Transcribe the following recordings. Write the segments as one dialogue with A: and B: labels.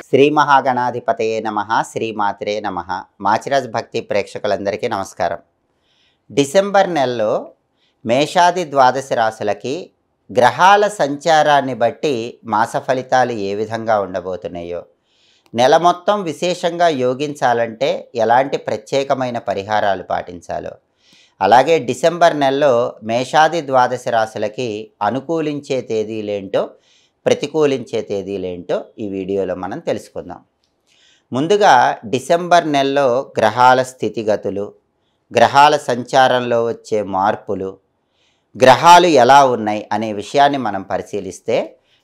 A: శ్రీ మహాగణాధిపతయే నమః, శ్రీమాత్రే నమః. మాచిరాజ్ భక్తి ప్రేక్షకులందరికీ నమస్కారం. డిసెంబర్ నెలలో మేషాది ద్వాదశ రాశులకి గ్రహాల సంచారాన్ని బట్టి మాస ఫలితాలు ఏ విధంగా ఉండబోతున్నాయో, నెల మొత్తం విశేషంగా యోగించాలంటే ఎలాంటి ప్రత్యేకమైన పరిహారాలు పాటించాలో, అలాగే డిసెంబర్ నెలలో మేషాది ద్వాదశ రాశులకి అనుకూలించే తేదీలేంటో, ప్రతికూలించే తేదీలేంటో ఈ వీడియోలో మనం తెలుసుకుందాం. ముందుగా డిసెంబర్ నెలలో గ్రహాల స్థితిగతులు, గ్రహాల సంచారంలో వచ్చే మార్పులు, గ్రహాలు ఎలా ఉన్నాయి అనే విషయాన్ని మనం పరిశీలిస్తే,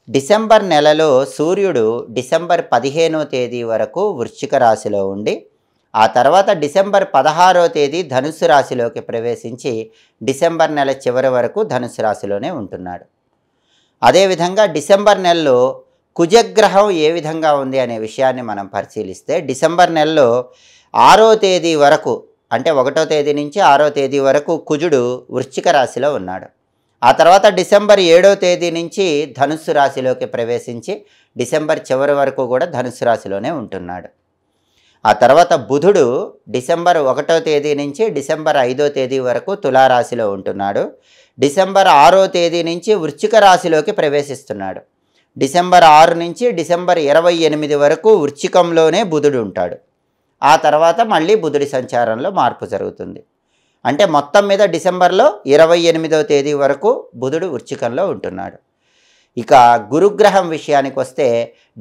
A: డిసెంబర్ నెలలో సూర్యుడు డిసెంబర్ 15వ తేదీ వరకు వృశ్చిక రాశిలో ఉండి, ఆ తర్వాత డిసెంబర్ 16వ తేదీ ధనుస్సు రాశిలోకి ప్రవేశించి డిసెంబర్ నెల చివరి వరకు ధనుస్సు రాశిలోనే ఉంటున్నాడు. అదేవిధంగా డిసెంబర్ నెలలో కుజగ్రహం ఏ విధంగా ఉంది అనే విషయాన్ని మనం పరిశీలిస్తే, డిసెంబర్ నెలలో 6వ తేదీ వరకు, అంటే 1వ తేదీ నుంచి 6వ తేదీ వరకు కుజుడు వృశ్చిక రాశిలో ఉన్నాడు. ఆ తర్వాత డిసెంబర్ 7వ తేదీ నుంచి ధనుస్సు రాశిలోకి ప్రవేశించి డిసెంబర్ చివరి వరకు కూడా ధనుస్సు రాశిలోనే ఉంటున్నాడు. ఆ తర్వాత బుధుడు డిసెంబర్ 1వ తేదీ నుంచి డిసెంబర్ 5వ తేదీ వరకు తులారాశిలో ఉంటున్నాడు. డిసెంబర్ 6వ తేదీ నుంచి వృశ్చిక రాశిలోకి ప్రవేశిస్తున్నాడు. డిసెంబర్ 6 నుంచి డిసెంబర్ 28 వరకు వృశ్చికంలోనే బుధుడు ఉంటాడు. ఆ తర్వాత మళ్ళీ బుధుడి సంచారంలో మార్పు జరుగుతుంది. అంటే మొత్తం మీద డిసెంబర్లో 28వ తేదీ వరకు బుధుడు వృశ్చికంలో ఉంటున్నాడు. ఇక గురుగ్రహం విషయానికి వస్తే,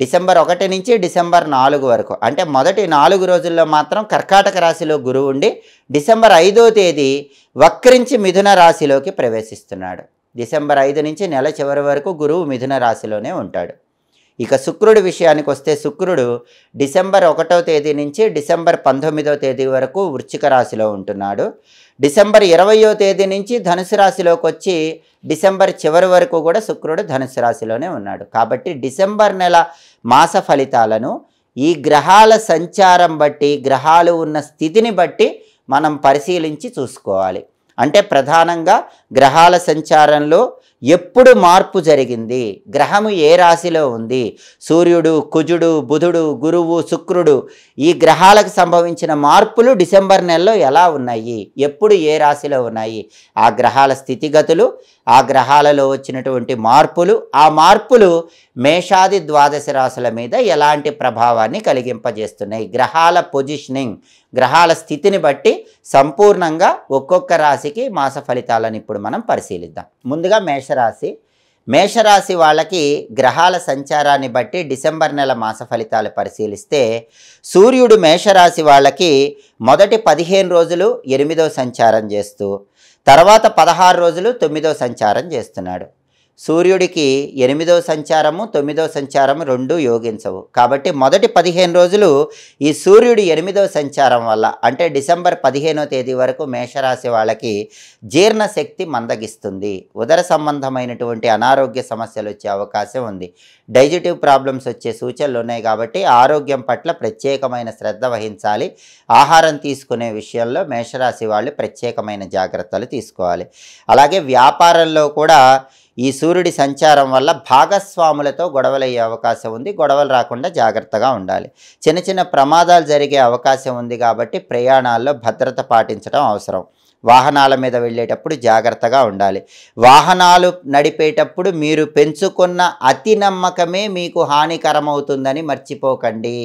A: డిసెంబర్ 1 నుంచి డిసెంబర్ 4 వరకు, అంటే మొదటి 4 రోజుల్లో మాత్రం కర్కాటక రాశిలో గురువు ఉండి డిసెంబర్ 5వ తేదీ వక్రించి మిథున రాశిలోకి ప్రవేశిస్తున్నాడు. డిసెంబర్ 5 నుంచి నెల చివరి వరకు గురువు మిథున రాశిలోనే ఉంటాడు. ఇక శుక్రుడి విషయానికి వస్తే, శుక్రుడు డిసెంబర్ 1వ తేదీ నుంచి డిసెంబర్ 19వ తేదీ వరకు వృశ్చిక రాశిలో ఉంటున్నాడు. డిసెంబర్ 20వ తేదీ నుంచి ధనుసు రాశిలోకి వచ్చి డిసెంబర్ చివరి వరకు కూడా శుక్రుడు ధనుసు రాశిలోనే ఉన్నాడు. కాబట్టి డిసెంబర్ నెల మాస ఫలితాలను ఈ గ్రహాల సంచారం బట్టి, గ్రహాలు ఉన్న స్థితిని బట్టి మనం పరిశీలించి చూసుకోవాలి. అంటే ప్రధానంగా గ్రహాల సంచారంలో ఎప్పుడు మార్పు జరిగింది, గ్రహము ఏ రాశిలో ఉంది, సూర్యుడు, కుజుడు, బుధుడు, గురువు, శుక్రుడు, ఈ గ్రహాలకు సంభవించిన మార్పులు డిసెంబర్ నెలలో ఎలా ఉన్నాయి, ఎప్పుడు ఏ రాశిలో ఉన్నాయి, ఆ గ్రహాల స్థితిగతులు, ఆ గ్రహాలలో వచ్చినటువంటి మార్పులు, ఆ మార్పులు మేషాది ద్వాదశ రాశుల మీద ఎలాంటి ప్రభావాన్ని కలిగింపజేస్తున్నాయి, గ్రహాల పొజిషనింగ్, గ్రహాల స్థితిని బట్టి సంపూర్ణంగా ఒక్కొక్క రాశికి మాస ఫలితాలను ఇప్పుడు మనం పరిశీలిద్దాం. ముందుగా మేషరాశి వాళ్ళకి గ్రహాల సంచారాన్ని బట్టి డిసెంబర్ నెల మాస ఫలితాలు పరిశీలిస్తే, సూర్యుడు మేషరాశి వాళ్ళకి మొదటి 15 రోజులు 8వ సంచారం చేస్తూ, తర్వాత 16 రోజులు 9వ సంచారం చేస్తున్నాడు. సూర్యుడికి 8వ సంచారము 9వ సంచారము రెండు యోగించవు. కాబట్టి మొదటి 15 రోజులు ఈ సూర్యుడి 8వ సంచారం వల్ల, అంటే డిసెంబర్ 15వ తేదీ వరకు మేషరాశి వాళ్ళకి జీర్ణశక్తి మందగిస్తుంది. ఉదర సంబంధమైనటువంటి అనారోగ్య సమస్యలు వచ్చే అవకాశం ఉంది. డైజెటివ్ ప్రాబ్లమ్స్ వచ్చే సూచనలు ఉన్నాయి. కాబట్టి ఆరోగ్యం పట్ల ప్రత్యేకమైన శ్రద్ధ వహించాలి. ఆహారం తీసుకునే విషయంలో మేషరాశి వాళ్ళు ప్రత్యేకమైన జాగ్రత్తలు తీసుకోవాలి. అలాగే వ్యాపారంలో కూడా ఈ సూర్యుడి సంచారం వల్ల భాగస్వాములతో గొడవలయ్యే అవకాశం ఉంది. గొడవలు రాకుండా జాగ్రత్తగా ఉండాలి. చిన్న చిన్న ప్రమాదాలు జరిగే అవకాశం ఉంది. కాబట్టి ప్రయాణాల్లో భద్రత పాటించడం అవసరం. వాహనాల మీద వెళ్ళేటప్పుడు జాగ్రత్తగా ఉండాలి. వాహనాలు నడిపేటప్పుడు మీరు పెంచుకున్న అతి నమ్మకమే మీకు హానికరమవుతుందని మర్చిపోకండి.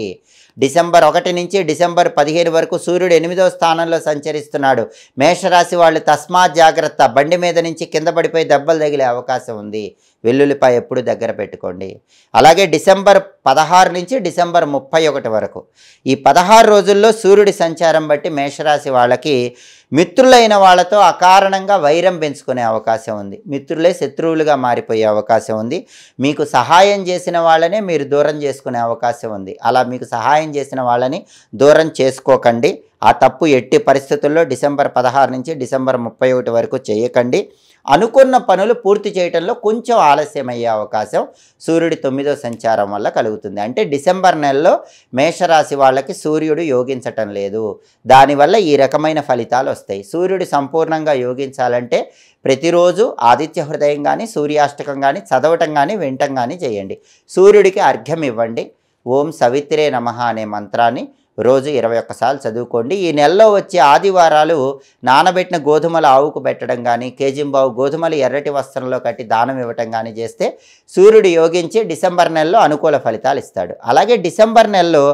A: డిసెంబర్ 1 నుంచి డిసెంబర్ 15 వరకు సూర్యుడు 8వ స్థానంలో సంచరిస్తున్నాడు. మేషరాశి వాళ్ళు తస్మాత్ జాగ్రత్త, బండి మీద నుంచి కింద పడిపోయి దెబ్బలు తగిలే అవకాశం ఉంది. వెల్లుల్లిపాయ ఎప్పుడు దగ్గర పెట్టుకోండి. అలాగే డిసెంబర్ 16 నుంచి డిసెంబర్ 31 వరకు, ఈ 16 రోజుల్లో సూర్యుడి సంచారం బట్టి మేషరాశి వాళ్ళకి మిత్రులైన వాళ్ళతో అకారణంగా వైరం పెంచుకునే అవకాశం ఉంది. మిత్రులే శత్రువులుగా మారిపోయే అవకాశం ఉంది. మీకు సహాయం చేసిన వాళ్ళనే మీరు దూరం చేసుకునే అవకాశం ఉంది. అలా మీకు సహాయం చేసిన వాళ్ళని దూరం చేసుకోకండి. ఆ తప్పు ఎట్టి పరిస్థితుల్లో డిసెంబర్ 16 నుంచి డిసెంబర్ 31 వరకు చేయకండి. అనుకున్న పనులు పూర్తి చేయడంలో కొంచెం ఆలస్యమయ్యే అవకాశం సూర్యుడి 9వ సంచారం వల్ల కలుగుతుంది. అంటే డిసెంబర్ నెలలో మేషరాశి వాళ్ళకి సూర్యుడు యోగించటం లేదు. దానివల్ల ఈ రకమైన ఫలితాలు వస్తాయి. సూర్యుడు సంపూర్ణంగా యోగించాలంటే ప్రతిరోజు ఆదిత్య హృదయం కానీ, సూర్యాష్టకం కానీ చదవటం కానీ, వినటం కానీ చేయండి. సూర్యుడికి అర్ఘ్యం ఇవ్వండి. ఓం సవిత్రే నమః అనే మంత్రాన్ని రోజు 21 సార్లు చదువుకోండి. ఈ నెలలో వచ్చే ఆదివారాలు నానబెట్టిన గోధుమలు ఆవుకు పెట్టడం కానీ, కేజింబావు గోధుమలు ఎర్రటి వస్త్రంలో కట్టి దానం ఇవ్వటం కానీ చేస్తే సూర్యుడు యోగించి డిసెంబర్ నెలలో అనుకూల ఫలితాలు ఇస్తాడు. అలాగే డిసెంబర్ నెలలో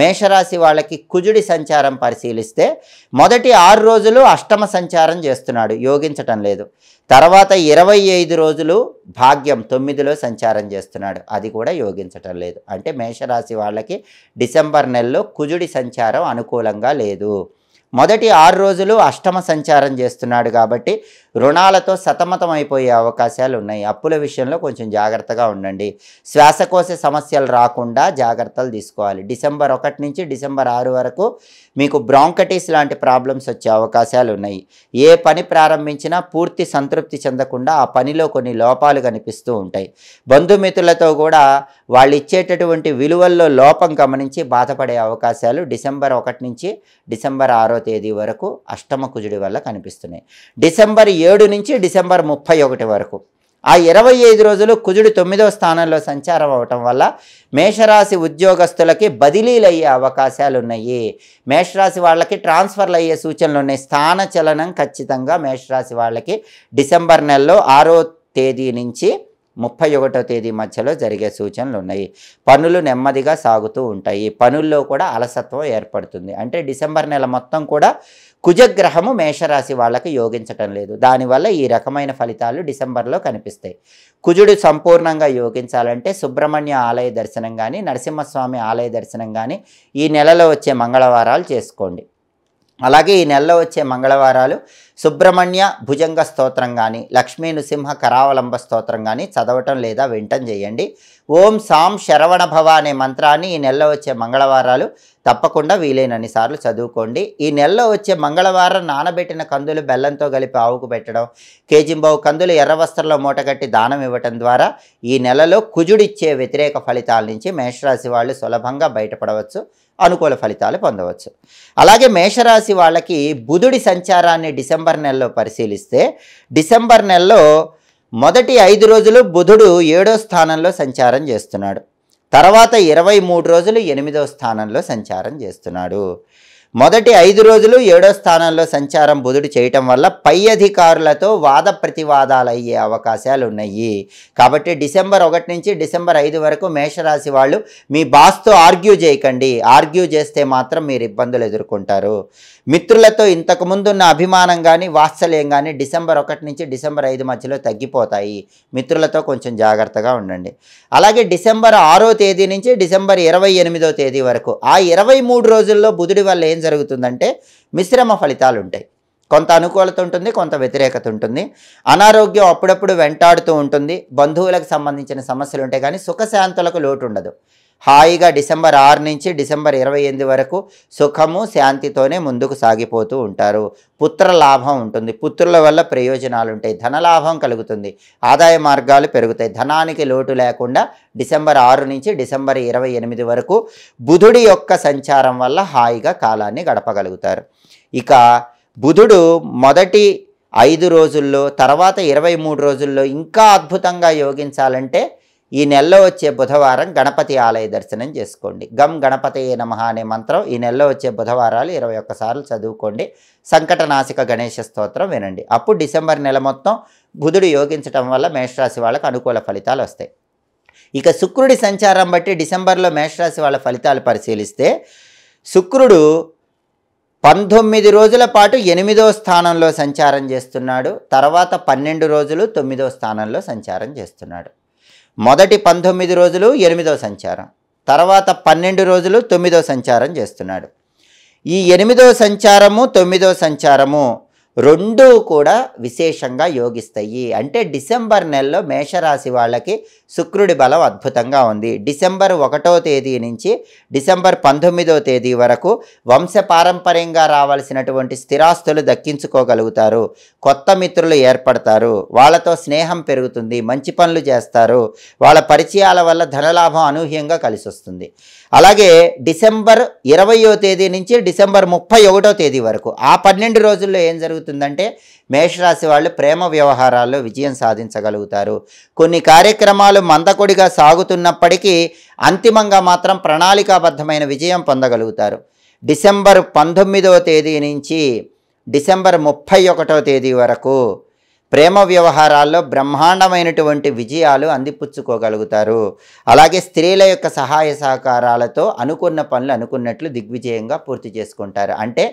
A: మేషరాశి వాళ్ళకి కుజుడి సంచారం పరిశీలిస్తే మొదటి 6 రోజులు అష్టమ సంచారం చేస్తున్నాడు, యోగించటం లేదు. తర్వాత 25 రోజులు భాగ్యం 9లో సంచారం చేస్తున్నాడు, అది కూడా యోగించటం లేదు. అంటే మేషరాశి వాళ్ళకి డిసెంబర్ నెలలో కుజుడి సంచారం అనుకూలంగా లేదు. మొదటి 6 రోజులు అష్టమ సంచారం చేస్తున్నాడు కాబట్టి రుణాలతో సతమతం అయిపోయే అవకాశాలు ఉన్నాయి. అప్పుల విషయంలో కొంచెం జాగ్రత్తగా ఉండండి. శ్వాసకోశ సమస్యలు రాకుండా జాగ్రత్తలు తీసుకోవాలి. డిసెంబర్ 1 నుంచి డిసెంబర్ 6 వరకు మీకు బ్రాంకటిస్ లాంటి ప్రాబ్లమ్స్ వచ్చే అవకాశాలు ఉన్నాయి. ఏ పని ప్రారంభించినా పూర్తి సంతృప్తి చెందకుండా ఆ పనిలో కొన్ని లోపాలు కనిపిస్తూ ఉంటాయి. బంధుమిత్రులతో కూడా వాళ్ళు ఇచ్చేటటువంటి విలువల్లో లోపం గమనించి బాధపడే అవకాశాలు డిసెంబర్ 1 నుంచి డిసెంబర్ 6వ తేదీ వరకు అష్టమ కుజుడి వల్ల కనిపిస్తున్నాయి. డిసెంబర్ 7 నుంచి డిసెంబర్ 31 వరకు ఆ 25 రోజులు కుజుడు 9వ స్థానంలో సంచారం అవటం వల్ల మేషరాశి ఉద్యోగస్తులకి బదిలీలు అయ్యే అవకాశాలు ఉన్నాయి. మేషరాశి వాళ్ళకి ట్రాన్స్ఫర్లు అయ్యే సూచనలు ఉన్నాయి. స్థాన చలనం ఖచ్చితంగా మేషరాశి వాళ్ళకి డిసెంబర్ నెలలో 6వ తేదీ నుంచి 31వ తేదీ మధ్యలో జరిగే సూచనలు ఉన్నాయి. పనులు నెమ్మదిగా సాగుతూ ఉంటాయి. పనుల్లో కూడా అలసత్వం ఏర్పడుతుంది. అంటే డిసెంబర్ నెల మొత్తం కూడా కుజగ్రహము మేషరాశి వాళ్ళకి యోగించటం లేదు. దానివల్ల ఈ రకమైన ఫలితాలు డిసెంబర్లో కనిపిస్తాయి. కుజుడు సంపూర్ణంగా యోగించాలంటే సుబ్రహ్మణ్య ఆలయ దర్శనం కానీ, నరసింహస్వామి ఆలయ దర్శనం కానీ ఈ నెలలో వచ్చే మంగళవారాలు చేసుకోండి. అలాగే ఈ నెలలో వచ్చే మంగళవారాలు సుబ్రహ్మణ్య భుజంగ స్తోత్రం కానీ, లక్ష్మీ నృసింహ కరావలంబ స్తోత్రం కానీ చదవటం లేదా వింటం చేయండి. ఓం సాం శరవణ భవ అనే మంత్రాన్ని ఈ నెలలో వచ్చే మంగళవారాలు తప్పకుండా వీలైనన్ని సార్లు చదువుకోండి. ఈ నెలలో వచ్చే మంగళవారం నానబెట్టిన కందులు బెల్లంతో కలిపి ఆవుకు పెట్టడం, కేజింబావు కందులు ఎర్ర వస్త్రంలో మూటగట్టి దానం ఇవ్వటం ద్వారా ఈ నెలలో కుజుడిచ్చే వ్యతిరేక ఫలితాల నుంచి మేషరాశి వాళ్ళు సులభంగా బయటపడవచ్చు, అనుకూల ఫలితాలు పొందవచ్చు. అలాగే మేషరాశి వాళ్ళకి బుధుడి సంచారాన్ని డిసెంబర్ నెలలో పరిశీలిస్తే డిసెంబర్ నెలలో మొదటి 5 రోజులు బుధుడు 7వ స్థానంలో సంచారం చేస్తున్నాడు. తర్వాత 23 రోజులు 8వ స్థానంలో సంచారం చేస్తున్నాడు. మొదటి 5 రోజులు 7వ స్థానంలో సంచారం బుధుడు చేయటం వల్ల పై అధికారులతో వాద ప్రతివాదాలు అయ్యే అవకాశాలు ఉన్నాయి. కాబట్టి డిసెంబర్ 1 నుంచి డిసెంబర్ 5 వరకు మేషరాశి వాళ్ళు మీ బాస్తో ఆర్గ్యూ చేయకండి. ఆర్గ్యూ చేస్తే మాత్రం మీరు ఇబ్బందులు ఎదుర్కొంటారు. మిత్రులతో ఇంతకుముందు ఉన్న అభిమానం కానీ వాత్సల్యం కానీ డిసెంబర్ 1 నుంచి డిసెంబర్ 5 మధ్యలో తగ్గిపోతాయి. మిత్రులతో కొంచెం జాగ్రత్తగా ఉండండి. అలాగే డిసెంబర్ 6వ తేదీ నుంచి డిసెంబర్ 28వ తేదీ వరకు ఆ 23 రోజుల్లో బుధుడి వల్ల ఏం జరుగుతుందంటే మిశ్రమ ఫలితాలు ఉంటాయి. కొంత అనుకూలత ఉంటుంది, కొంత వ్యతిరేకత ఉంటుంది. అనారోగ్యం అప్పుడప్పుడు వెంటాడుతూ ఉంటుంది. బంధువులకు సంబంధించిన సమస్యలు ఉంటాయి, కానీ సుఖశాంతులకు లోటు ఉండదు. హాయిగా డిసెంబర్ 6 నుంచి డిసెంబర్ 28 వరకు సుఖము శాంతితోనే ముందుకు సాగిపోతూ ఉంటారు. పుత్ర లాభం ఉంటుంది, పుత్రుల వల్ల ప్రయోజనాలు ఉంటాయి, ధనలాభం కలుగుతుంది, ఆదాయ మార్గాలు పెరుగుతాయి. ధనానికి లోటు లేకుండా డిసెంబర్ 6 నుంచి డిసెంబర్ 28 వరకు బుధుడి యొక్క సంచారం వల్ల హాయిగా కాలాన్ని గడపగలుగుతారు. ఇక బుధుడు మొదటి 5 రోజుల్లో తర్వాత 23 రోజుల్లో ఇంకా అద్భుతంగా యోగించాలంటే ఈ నెలలో వచ్చే బుధవారం గణపతి ఆలయ దర్శనం చేసుకోండి. గం గణపతయే నమః అనే మంత్రం ఈ నెలలో వచ్చే బుధవారాలు 21 సార్లు చదువుకోండి. సంకటనాశక గణేష స్తోత్రం వినండి. అప్పుడు డిసెంబర్ నెల మొత్తం బుధుడు యోగించడం వల్ల మేషరాశి వాళ్ళకు అనుకూల ఫలితాలు వస్తాయి. ఇక శుక్రుడి సంచారం బట్టి డిసెంబర్లో మేషరాశి వాళ్ళ ఫలితాలు పరిశీలిస్తే శుక్రుడు 19 రోజుల పాటు 8వ స్థానంలో సంచారం చేస్తున్నాడు. తర్వాత 12 రోజులు 9వ స్థానంలో సంచారం చేస్తున్నాడు. మొదటి 19 రోజులు 8వ సంచారం, తర్వాత 12 రోజులు 9వ సంచారం చేస్తున్నాడు. ఈ 8వ సంచారము 9వ సంచారము రెండూ కూడా విశేషంగా యోగిస్తాయి. అంటే డిసెంబర్ నెలలో మేషరాశి వాళ్ళకి శుక్రుడి బలం అద్భుతంగా ఉంది. డిసెంబర్ 1వ తేదీ నుంచి డిసెంబర్ 19వ తేదీ వరకు వంశపారంపర్యంగా రావాల్సినటువంటి స్థిరాస్తులు దక్కించుకోగలుగుతారు. కొత్త మిత్రులు ఏర్పడతారు, వాళ్ళతో స్నేహం పెరుగుతుంది, మంచి పనులు చేస్తారు, వాళ్ళ పరిచయాల వల్ల ధనలాభం అనూహ్యంగా కలిసి వస్తుంది. అలాగే డిసెంబర్ 20వ తేదీ నుంచి డిసెంబర్ 31వ తేదీ వరకు ఆ 12 రోజుల్లో ఏం జరుగుతుందంటే మేషరాశి వాళ్ళు ప్రేమ వ్యవహారాల్లో విజయం సాధించగలుగుతారు. కొన్ని కార్యక్రమాలు మందకొడిగా సాగుతున్నప్పటికీ అంతిమంగా మాత్రం ప్రణాళికాబద్ధమైన విజయం పొందగలుగుతారు. డిసెంబర్ 19వ తేదీ నుంచి డిసెంబర్ 31వ తేదీ వరకు ప్రేమ వ్యవహారాల్లో బ్రహ్మాండమైనటువంటి విజయాలు అందిపుచ్చుకోగలుగుతారు. అలాగే స్త్రీల యొక్క సహాయ సహకారాలతో అనుకున్న పనులు అనుకున్నట్లు దిగ్విజయంగా పూర్తి చేసుకుంటారు. అంటే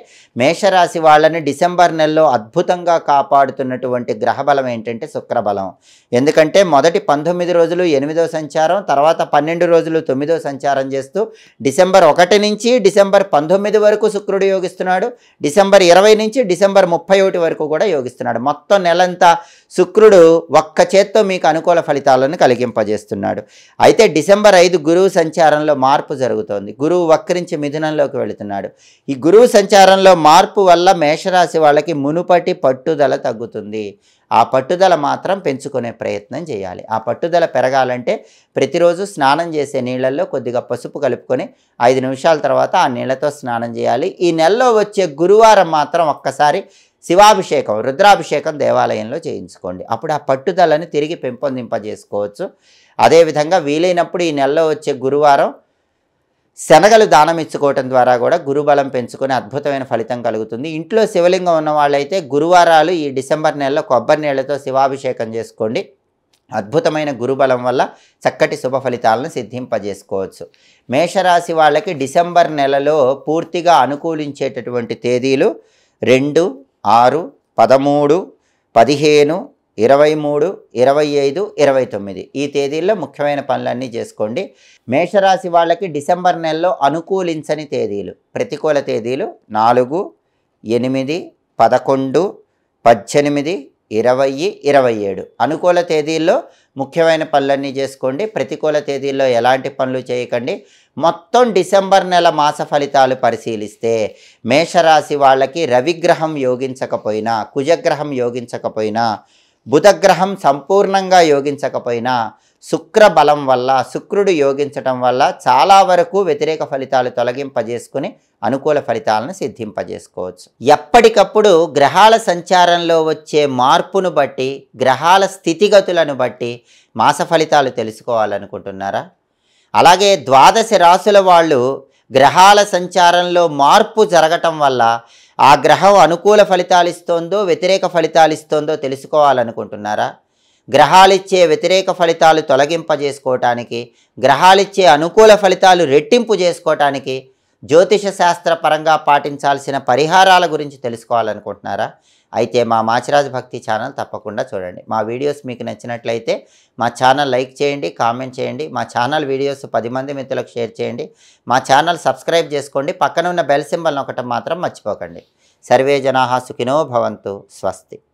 A: మేషరాశి వాళ్ళని డిసెంబర్ నెలలో అద్భుతంగా కాపాడుతున్నటువంటి గ్రహబలం ఏంటంటే శుక్రబలం. ఎందుకంటే మొదటి 19 రోజులు 8వ సంచారం, తర్వాత 12 రోజులు 9వ సంచారం చేస్తూ డిసెంబర్ 1 నుంచి డిసెంబర్ 19 వరకు శుక్రుడు యోగిస్తున్నాడు. డిసెంబర్ 20 నుంచి డిసెంబర్ 31 వరకు కూడా యోగిస్తున్నాడు. మొత్తం నెలంతా శుక్రుడు ఒక్క చేత్తో మీకు అనుకూల ఫలితాలను కలిగింపజేస్తున్నాడు. అయితే డిసెంబర్ 5 గురువు సంచారంలో మార్పు జరుగుతోంది. గురువు వక్రించి మిథునంలోకి వెళుతున్నాడు. ఈ గురువు సంచారంలో మార్పు వల్ల మేషరాశి వాళ్ళకి మునుపటి పట్టుదల తగ్గుతుంది. ఆ పట్టుదల మాత్రం పెంచుకునే ప్రయత్నం చేయాలి. ఆ పట్టుదల పెరగాలంటే ప్రతిరోజు స్నానం చేసే నీళ్ళల్లో కొద్దిగా పసుపు కలుపుకొని 5 నిమిషాల తర్వాత ఆ నీళ్ళతో స్నానం చేయాలి. ఈ నెలలో వచ్చే గురువారం మాత్రం ఒక్కసారి శివాభిషేకం, రుద్రాభిషేకం దేవాలయంలో చేయించుకోండి. అప్పుడు ఆ పట్టుదలని తిరిగి పెంపొందింపజేసుకోవచ్చు. అదేవిధంగా వీలైనప్పుడు ఈ నెలలో వచ్చే గురువారం శనగలు దానం ఇచ్చుకోవటం ద్వారా కూడా గురుబలం పెంచుకొని అద్భుతమైన ఫలితం కలుగుతుంది. ఇంట్లో శివలింగం ఉన్న వాళ్ళైతే గురువారాలు ఈ డిసెంబర్ నెలలో కొబ్బరి నీళ్ళతో శివాభిషేకం చేసుకోండి. అద్భుతమైన గురుబలం వల్ల చక్కటి శుభ ఫలితాలను సిద్ధింపజేసుకోవచ్చు. మేషరాశి వాళ్ళకి డిసెంబర్ నెలలో పూర్తిగా అనుకూలించేటటువంటి తేదీలు 2, 6, 13, 15, 23, 25, 29 ఈ తేదీల్లో ముఖ్యమైన పనులన్నీ చేసుకోండి. మేషరాశి వాళ్ళకి డిసెంబర్ నెలలో అనుకూలించని తేదీలు, ప్రతికూల తేదీలు 4, 8, 11, 18, 20, 27 అనుకూల తేదీల్లో ముఖ్యమైన పనులన్నీ చేసుకోండి. ప్రతికూల తేదీల్లో ఎలాంటి పనులు చేయకండి. మొత్తం డిసెంబర్ నెల మాస ఫలితాలు పరిశీలిస్తే మేషరాశి వాళ్ళకి రవిగ్రహం యోగించకపోయినా, కుజగ్రహం యోగించకపోయినా, బుధగ్రహం సంపూర్ణంగా యోగించకపోయినా శుక్ర బలం వల్ల, శుక్రుడు యోగించటం వల్ల చాలా వరకు వ్యతిరేక ఫలితాలు తొలగింపజేసుకుని అనుకూల ఫలితాలను సిద్ధింపజేసుకోవచ్చు. ఎప్పటికప్పుడు గ్రహాల సంచారంలో వచ్చే మార్పును బట్టి, గ్రహాల స్థితిగతులను బట్టి మాస ఫలితాలు తెలుసుకోవాలనుకుంటున్నారా? అలాగే ద్వాదశ రాశుల వాళ్ళు గ్రహాల సంచారంలో మార్పు జరగటం వల్ల ఆ గ్రహం అనుకూల ఫలితాలు ఇస్తోందో వ్యతిరేక ఫలితాలు ఇస్తోందో తెలుసుకోవాలనుకుంటున్నారా? గ్రహాలిచ్చే వ్యతిరేక ఫలితాలు తొలగింపజేసుకోవటానికి, గ్రహాలిచ్చే అనుకూల ఫలితాలు రెట్టింపు చేసుకోవటానికి జ్యోతిష శాస్త్ర పరంగా పాటించాల్సిన పరిహారాల గురించి తెలుసుకోవాలనుకుంటున్నారా? అయితే మా మాచిరాజ్ భక్తి ఛానల్ తప్పకుండా చూడండి. మా వీడియోస్ మీకు నచ్చినట్లయితే మా ఛానల్ లైక్ చేయండి, కామెంట్ చేయండి. మా ఛానల్ వీడియోస్ 10 మంది మిత్రులకు షేర్ చేయండి. మా ఛానల్ సబ్స్క్రైబ్ చేసుకోండి. పక్కన ఉన్న బెల్ సింబల్ నొక్కటం మాత్రం మర్చిపోకండి. సర్వే జనాః సుఖినో భవంతు. స్వస్తి.